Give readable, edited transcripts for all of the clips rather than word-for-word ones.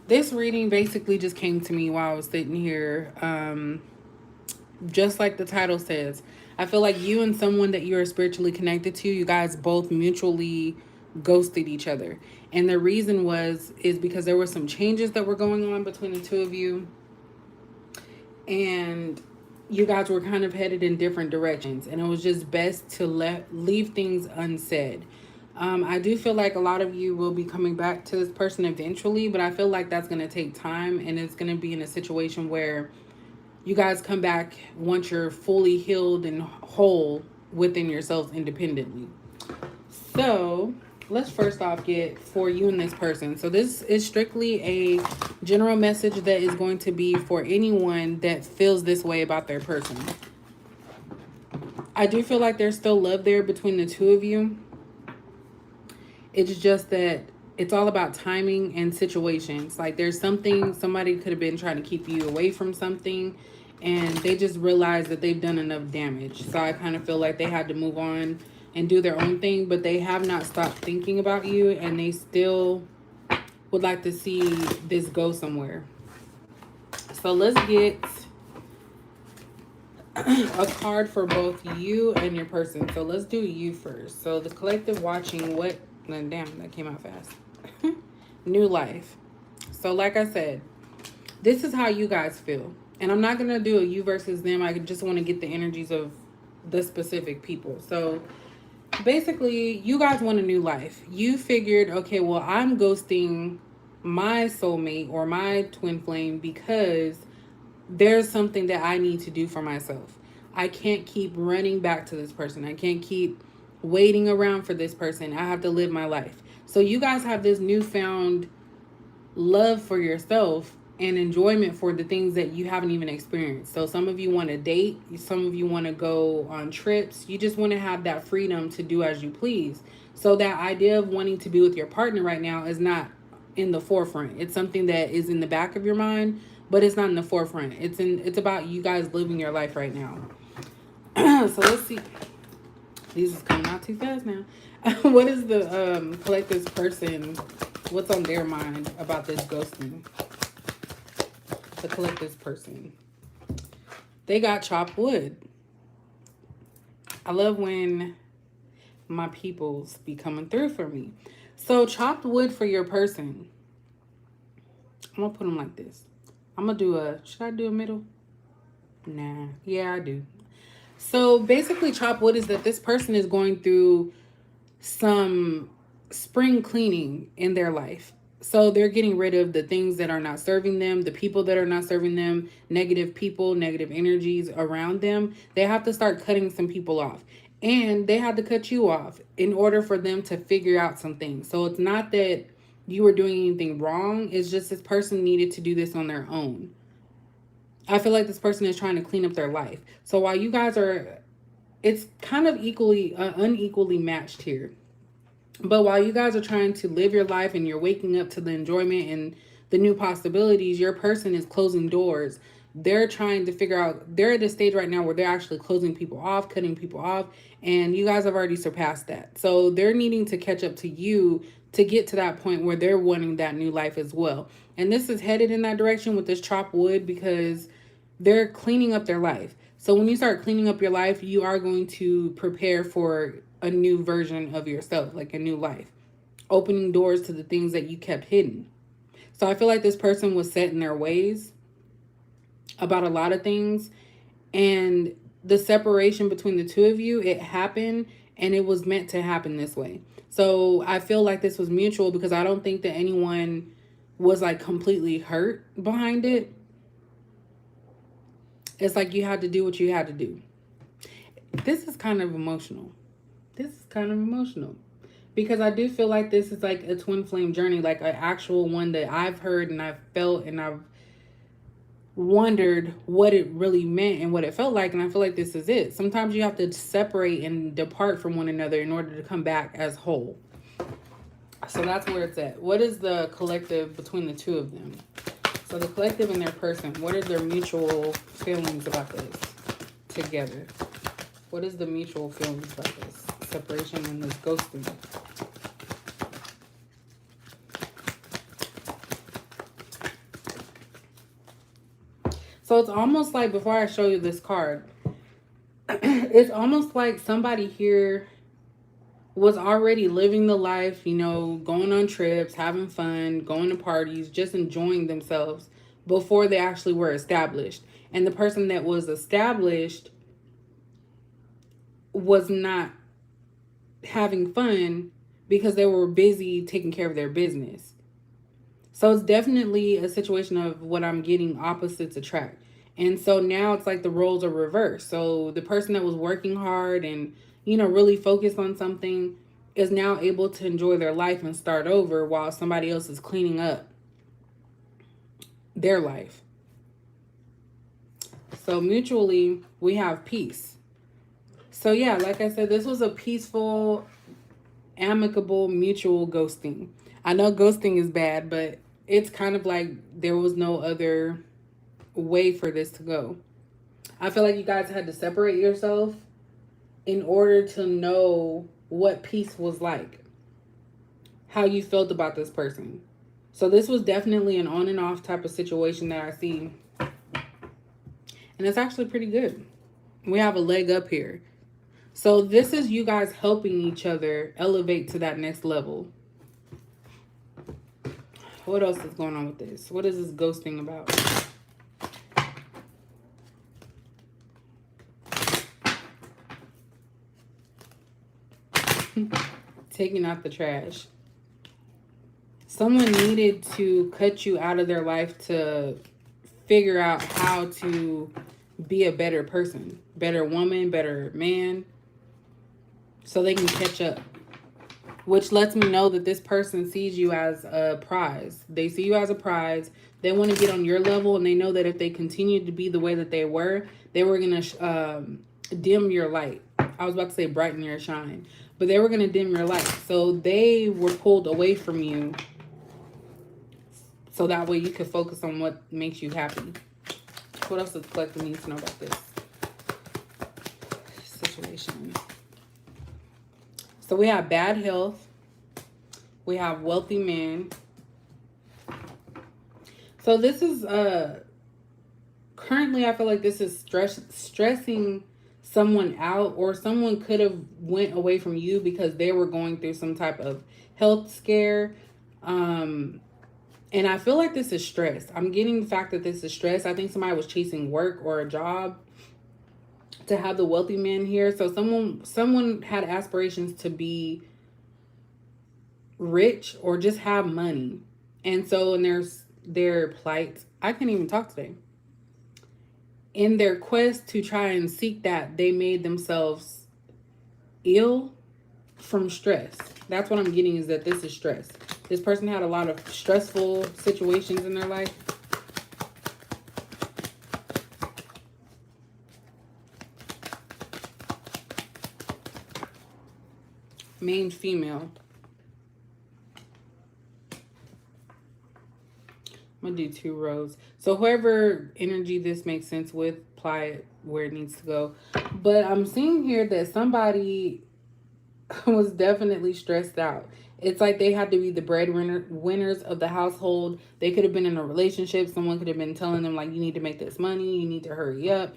This reading basically just came to me while I was sitting here. Just like the title says, I feel like you and someone that you are spiritually connected to, you guys both mutually ghosted each other. And the reason is because there were some changes that were going on between the two of you, and you guys were kind of headed in different directions, and it was just best to leave things unsaid. I do feel like a lot of you will be coming back to this person eventually, but I feel like that's going to take time, and it's going to be in a situation where you guys come back once you're fully healed and whole within yourselves independently. So let's first off get for you and this person. So this is strictly a general message that is going to be for anyone that feels this way about their person. I do feel like there's still love there between the two of you. It's just that it's all about timing and situations. Like there's something, somebody could have been trying to keep you away from something, and they just realized that they've done enough damage. So I kind of feel like they had to move on and do their own thing, but they have not stopped thinking about you, and they still would like to see this go somewhere. So let's get a card for both you and your person. So let's do you first. So the collective watching what, damn, that came out fast. New life. So like I said, this is how you guys feel. And I'm not going to do a you versus them. I just want to get the energies of the specific people. So basically, you guys want a new life. You figured, okay, well, I'm ghosting my soulmate or my twin flame because there's something that I need to do for myself. I can't keep running back to this person. I can't keep waiting around for this person. I have to live my life. So you guys have this newfound love for yourself and enjoyment for the things that you haven't even experienced. So some of you want to date, some of you want to go on trips. You just want to have that freedom to do as you please. So that idea of wanting to be with your partner right now is not in the forefront. It's something that is in the back of your mind, but it's not in the forefront. It's about you guys living your life right now. So let's see. These is coming out too fast now. What is the collective's person? What's on their mind about this ghosting? The collective's person. They got chopped wood. I love when my peoples be coming through for me. So chopped wood for your person. I'm gonna put them like this. I'm gonna do should I do a middle? Nah, yeah, I do. So basically, chopped wood is that this person is going through some spring cleaning in their life. So they're getting rid of the things that are not serving them, the people that are not serving them, negative people, negative energies around them. They have to start cutting some people off. And they had to cut you off in order for them to figure out some things. So it's not that you were doing anything wrong. It's just this person needed to do this on their own. I feel like this person is trying to clean up their life. So while you guys are, it's kind of unequally matched here. But while you guys are trying to live your life and you're waking up to the enjoyment and the new possibilities, your person is closing doors. They're trying to figure out, they're at a stage right now where they're actually closing people off, cutting people off, and you guys have already surpassed that. So they're needing to catch up to you to get to that point where they're wanting that new life as well. And this is headed in that direction with this chopped wood because they're cleaning up their life. So when you start cleaning up your life, you are going to prepare for a new version of yourself, like a new life, opening doors to the things that you kept hidden. So I feel like this person was set in their ways about a lot of things, and the separation between the two of you, it happened, and it was meant to happen this way. So I feel like this was mutual because I don't think that anyone was like completely hurt behind it. It's like you had to do what you had to do. This is kind of emotional. This is kind of emotional because I do feel like this is like a twin flame journey, like an actual one that I've heard and I've felt and I've wondered what it really meant and what it felt like. And I feel like this is it. Sometimes you have to separate and depart from one another in order to come back as whole. So that's where it's at. What is the collective between the two of them? So the collective and their person, what are their mutual feelings about this together? What is the mutual feelings about this separation and this ghosting? So it's almost like, before I show you this card, it's almost like somebody here was already living the life, you know, going on trips, having fun, going to parties, just enjoying themselves before they actually were established. And the person that was established was not having fun because they were busy taking care of their business. So it's definitely a situation of what I'm getting, opposites attract. And so now it's like the roles are reversed. So the person that was working hard and, you know, really focused on something is now able to enjoy their life and start over while somebody else is cleaning up their life. So mutually, we have peace. So yeah, like I said, this was a peaceful, amicable, mutual ghosting. I know ghosting is bad, but it's kind of like there was no other way for this to go. I feel like you guys had to separate yourself in order to know what peace was like, how you felt about this person. So this was definitely an on and off type of situation that I see. And it's actually pretty good. We have a leg up here. So this is you guys helping each other elevate to that next level. What else is going on with this? What is this ghosting about? Taking out the trash. Someone needed to cut you out of their life to figure out how to be a better person, better woman, better man, so they can catch up. Which lets me know that this person sees you as a prize. They see you as a prize. They want to get on your level, and they know that if they continued to be the way that they were going to dim your light. I was about to say brighten your shine, but they were going to dim your light. So they were pulled away from you so that way you could focus on what makes you happy. What else does the collective need to know about this situation? So we have bad health. We have wealthy man. So this is currently, I feel like this is stressing someone out, or someone could have went away from you because they were going through some type of health scare. And I feel like this is stress. I'm getting the fact that this is stress. I think somebody was chasing work or a job to have the wealthy man here. So someone had aspirations to be rich or just have money. And so in their plight, I can't even talk today. In their quest to try and seek that, they made themselves ill from stress. That's what I'm getting, is that this is stress. This person had a lot of stressful situations in their life. Main female. I'm going to do 2 rows. So whoever energy this makes sense with, apply it where it needs to go. But I'm seeing here that somebody was definitely stressed out. It's like they had to be the breadwinners of the household. They could have been in a relationship. Someone could have been telling them, like, you need to make this money. You need to hurry up.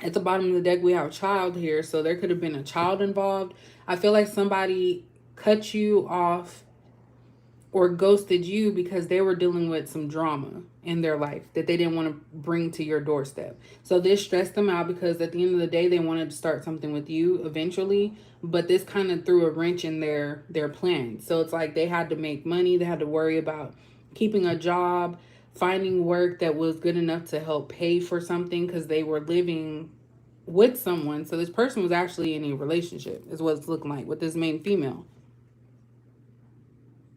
At the bottom of the deck, we have child here. So there could have been a child involved. I feel like somebody cut you off or ghosted you because they were dealing with some drama in their life that they didn't want to bring to your doorstep. So this stressed them out because at the end of the day, they wanted to start something with you eventually, but this kind of threw a wrench in their plans. So it's like they had to make money. They had to worry about keeping a job, finding work that was good enough to help pay for something because they were living with someone. So this person was actually in a relationship, is what it's looking like with this main female.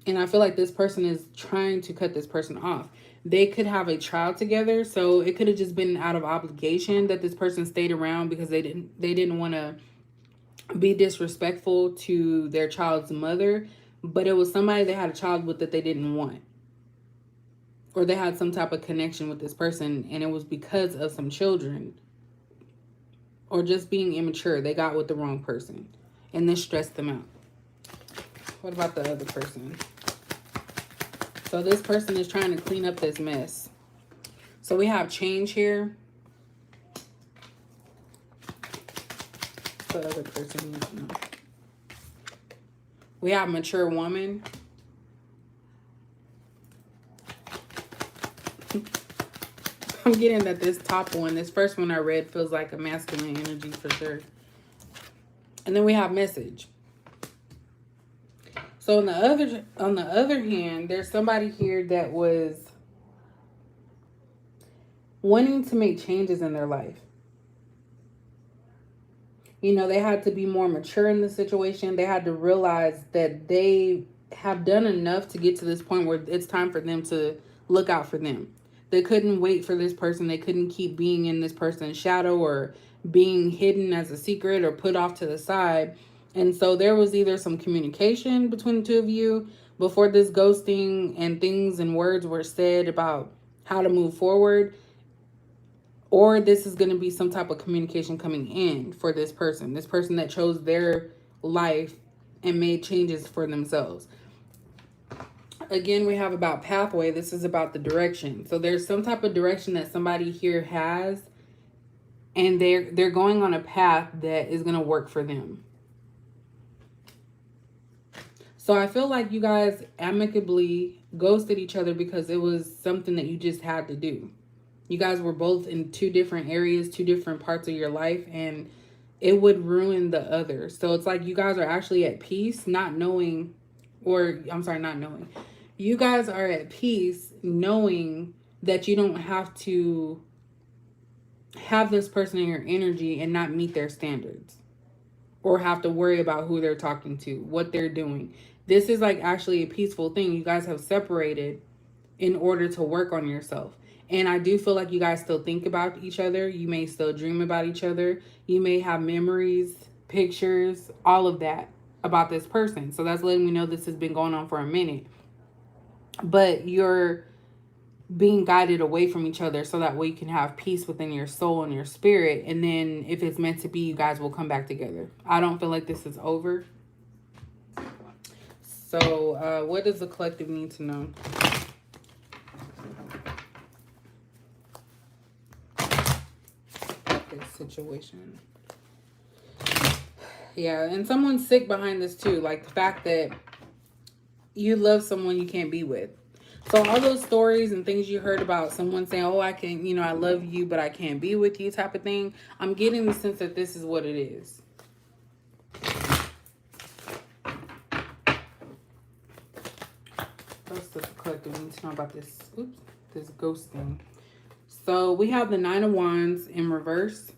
And I feel like this person is trying to cut this person off. They could have a child together, so it could have just been out of obligation that this person stayed around because they didn't want to be disrespectful to their child's mother, but it was somebody they had a child with that they didn't want. Or they had some type of connection with this person, and it was because of some children or just being immature. They got with the wrong person, and this stressed them out. What about the other person? So this person is trying to clean up this mess. So we have change here. The other person needs to know. We have mature woman. I'm getting that this top one, this first one I read, feels like a masculine energy for sure. And then we have message. So on the other hand, there's somebody here that was wanting to make changes in their life. You know, they had to be more mature in the situation. They had to realize that they have done enough to get to this point where it's time for them to look out for them. They couldn't wait for this person. They couldn't keep being in this person's shadow or being hidden as a secret or put off to the side. And so there was either some communication between the two of you before this ghosting, and things and words were said about how to move forward, or this is going to be some type of communication coming in for this person that chose their life and made changes for themselves. Again, we have about pathway. This is about the direction. So there's some type of direction that somebody here has, and they're going on a path that is going to work for them. So I feel like you guys amicably ghosted each other because it was something that you just had to do. You guys were both in two different areas, two different parts of your life, and it would ruin the other. So it's like you guys are actually at peace, not knowing, not knowing. You guys are at peace knowing that you don't have to have this person in your energy and not meet their standards, or have to worry about who they're talking to, what they're doing. This is like actually a peaceful thing. You guys have separated in order to work on yourself. And I do feel like you guys still think about each other. You may still dream about each other. You may have memories, pictures, all of that about this person. So that's letting me know this has been going on for a minute. But you're being guided away from each other so that way you can have peace within your soul and your spirit. And then if it's meant to be, you guys will come back together. I don't feel like this is over. So what does the collective need to know? Situation. Yeah, and someone's sick behind this too. Like the fact that you love someone you can't be with. So all those stories and things you heard about someone saying, oh, I can, you know, I love you, but I can't be with you type of thing. I'm getting the sense that this is what it is. What's the collective need to know about this? Oops, this ghosting. So we have the Nine of Wands in reverse.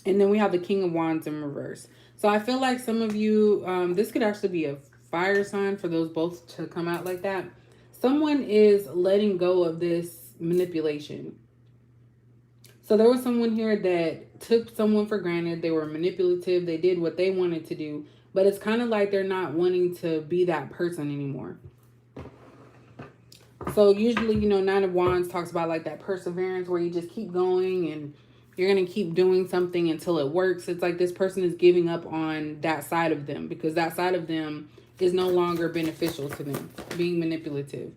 And then we have the King of Wands in reverse. So I feel like some of you, this could actually be a fire sign for those both to come out like that. Someone is letting go of this manipulation. So there was someone here that took someone for granted. They were manipulative. They did what they wanted to do. But it's kind of like they're not wanting to be that person anymore. So usually, you know, Nine of Wands talks about like that perseverance where you just keep going and you're going to keep doing something until it works. It's like this person is giving up on that side of them because that side of them is no longer beneficial to them, being manipulative.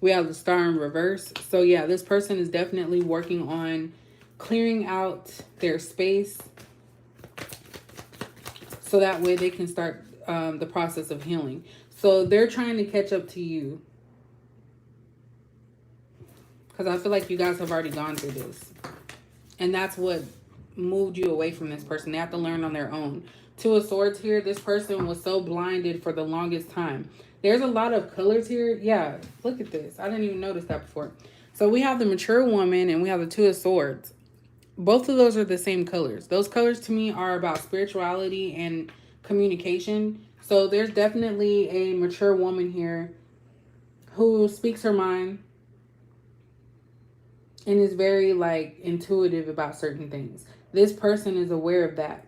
We have the Star in reverse. So yeah, this person is definitely working on clearing out their space so that way they can start the process of healing. So they're trying to catch up to you because I feel like you guys have already gone through this. And that's what moved you away from this person. They have to learn on their own. Two of Swords here. This person was so blinded for the longest time. There's a lot of colors here. Yeah, look at this. I didn't even notice that before. So we have the mature woman and we have the Two of Swords. Both of those are the same colors. Those colors to me are about spirituality and communication. So there's definitely a mature woman here who speaks her mind and is very like intuitive about certain things. This person is aware of that.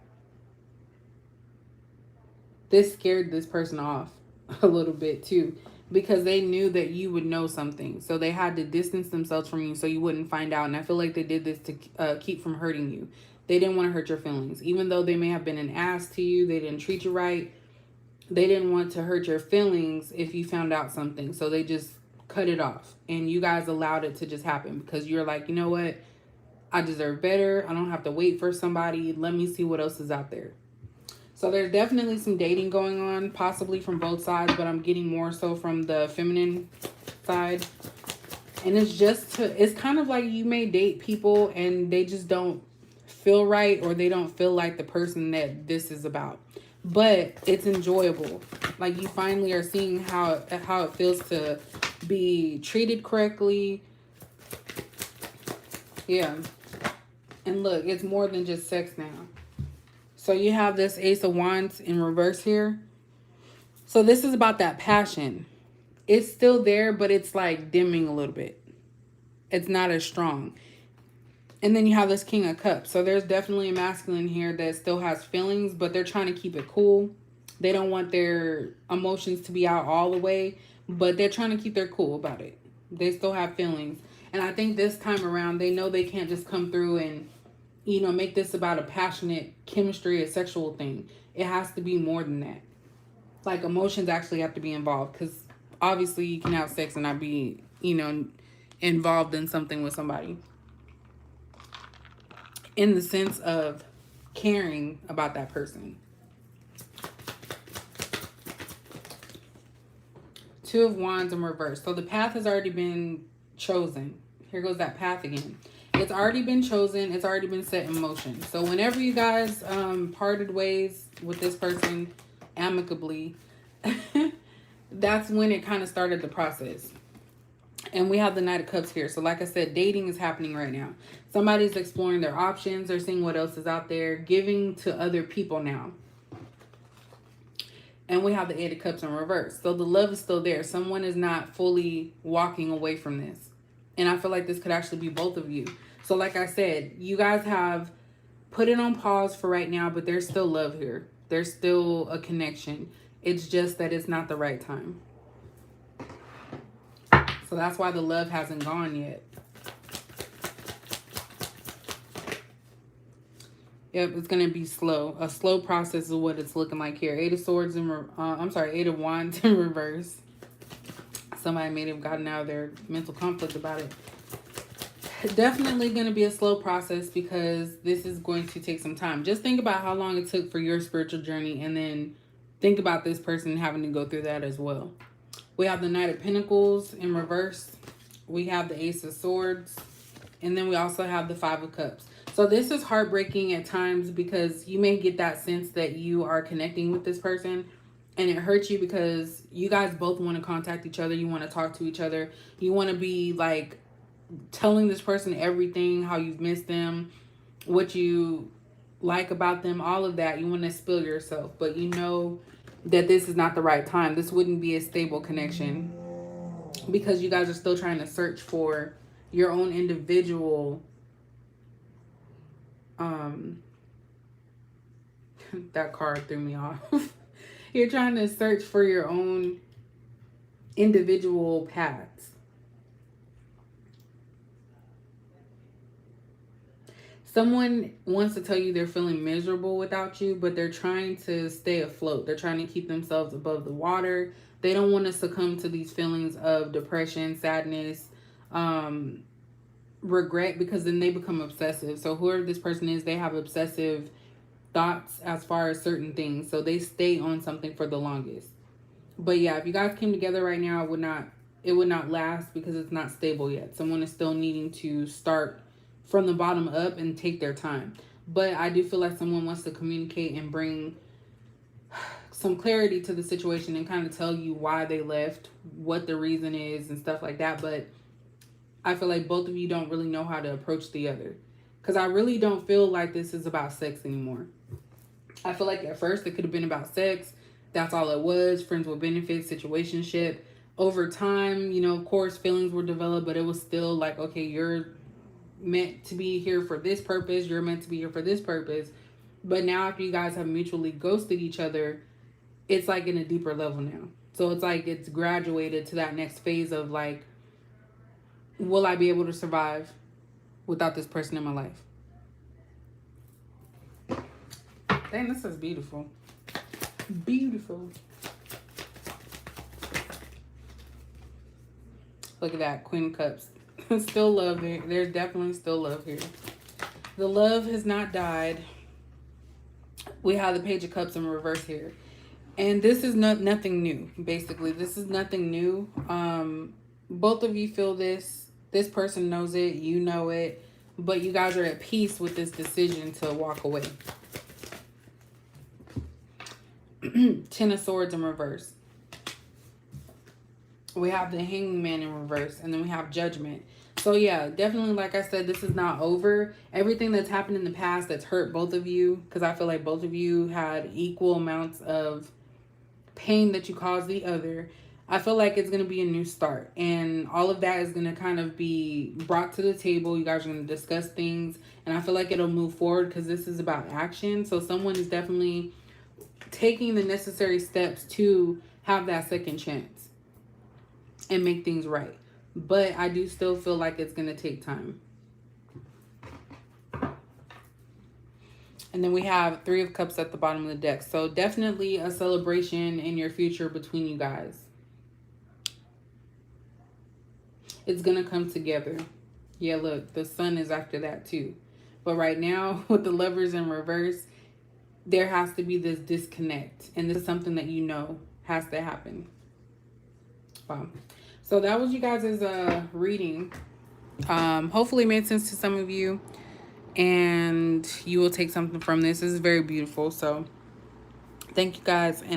This scared this person off a little bit too, because they knew that you would know something. So they had to distance themselves from you so you wouldn't find out. And I feel like they did this to keep from hurting you. They didn't want to hurt your feelings. Even though they may have been an ass to you, they didn't treat you right. They didn't want to hurt your feelings if you found out something. So they just cut it off. And you guys allowed it to just happen because you're like, you know what? I deserve better. I don't have to wait for somebody. Let me see what else is out there. So there's definitely some dating going on, possibly from both sides, but I'm getting more so from the feminine side. And it's just, it's kind of like you may date people and they just don't feel right, or they don't feel like the person that this is about. But it's enjoyable. Like, you finally are seeing how it feels to be treated correctly. Yeah. And look, it's more than just sex now. So you have this Ace of Wands in reverse here. So this is about that passion. It's still there, but it's like dimming a little bit. It's not as strong. And then you have this King of Cups. So there's definitely a masculine here that still has feelings, but they're trying to keep it cool. They don't want their emotions to be out all the way, but they're trying to keep their cool about it. They still have feelings. And I think this time around, they know they can't just come through and, you know, make this about a passionate chemistry, a sexual thing. It has to be more than that. Like, emotions actually have to be involved, because obviously you can have sex and not be, you know, involved in something with somebody. In the sense of caring about that person. Two of Wands in reverse. So the path has already been chosen. Here goes that path again. It's already been chosen. It's already been set in motion. So whenever you guys parted ways with this person amicably, that's when it kind of started the process. And we have the Knight of Cups here. So like I said, dating is happening right now. Somebody's exploring their options. They're seeing what else is out there. Giving to other people now. And we have the Eight of Cups in reverse. So the love is still there. Someone is not fully walking away from this. And I feel like this could actually be both of you. So like I said, you guys have put it on pause for right now, but there's still love here. There's still a connection. It's just that it's not the right time. So that's why the love hasn't gone yet. Yep, it's going to be slow. A slow process is what it's looking like here. Eight of Swords in Eight of Wands in reverse. Somebody may have gotten out of their mental conflict about it. Definitely going to be a slow process because this is going to take some time. Just think about how long it took for your spiritual journey, and then think about this person having to go through that as well. We have the Knight of Pentacles in reverse. We have the Ace of Swords. And then we also have the Five of Cups. So this is heartbreaking at times because you may get that sense that you are connecting with this person. And it hurts you because you guys both want to contact each other. You want to talk to each other. You want to be like telling this person everything, how you've missed them, what you like about them, all of that. You want to spill yourself. But you know that this is not the right time. This wouldn't be a stable connection because you guys are still trying to search for your own individual that card threw me off. You're trying to search for your own individual paths. Someone wants to tell you they're feeling miserable without you, but they're trying to stay afloat. They're trying to keep themselves above the water. They don't want to succumb to these feelings of depression, sadness, regret, because then they become obsessive. So whoever this person is, they have obsessive thoughts as far as certain things. So they stay on something for the longest. But yeah, if you guys came together right now, it would not last because it's not stable yet. Someone is still needing to start from the bottom up and take their time. But I do feel like someone wants to communicate and bring some clarity to the situation and kind of tell you why they left, what the reason is and stuff like that. But I feel like both of you don't really know how to approach the other. Because I really don't feel like this is about sex anymore. I feel like at first it could have been about sex. That's all it was. Friends with benefits, situationship. Over time, you know, of course, feelings were developed, but it was still like, okay, you're meant to be here for this purpose. You're meant to be here for this purpose. But now after you guys have mutually ghosted each other, it's like in a deeper level now. So it's like it's graduated to that next phase of like, will I be able to survive without this person in my life? Dang, this is beautiful. Beautiful. Look at that, Queen of Cups. Still love there. There's definitely still love here. The love has not died. We have the Page of Cups in reverse here. And this is nothing new, basically. This is nothing new. Both of you feel this. This person knows it. You know it. But you guys are at peace with this decision to walk away. Ten of Swords in reverse. We have the Hangman in reverse. And then we have Judgment. So yeah, definitely, like I said, this is not over. Everything that's happened in the past that's hurt both of you, because I feel like both of you had equal amounts of pain that you caused the other. I feel like it's going to be a new start. And all of that is going to kind of be brought to the table. You guys are going to discuss things. And I feel like it'll move forward because this is about action. So someone is definitely taking the necessary steps to have that second chance and make things right. But I do still feel like it's going to take time. And then we have Three of Cups at the bottom of the deck. So definitely a celebration in your future between you guys. It's going to come together. Yeah, look, the Sun is after that too. But right now, with the Lovers in reverse, there has to be this disconnect. And this is something that you know has to happen. Wow. So that was you guys' reading. Hopefully it made sense to some of you. And you will take something from this. This is very beautiful. So thank you guys. And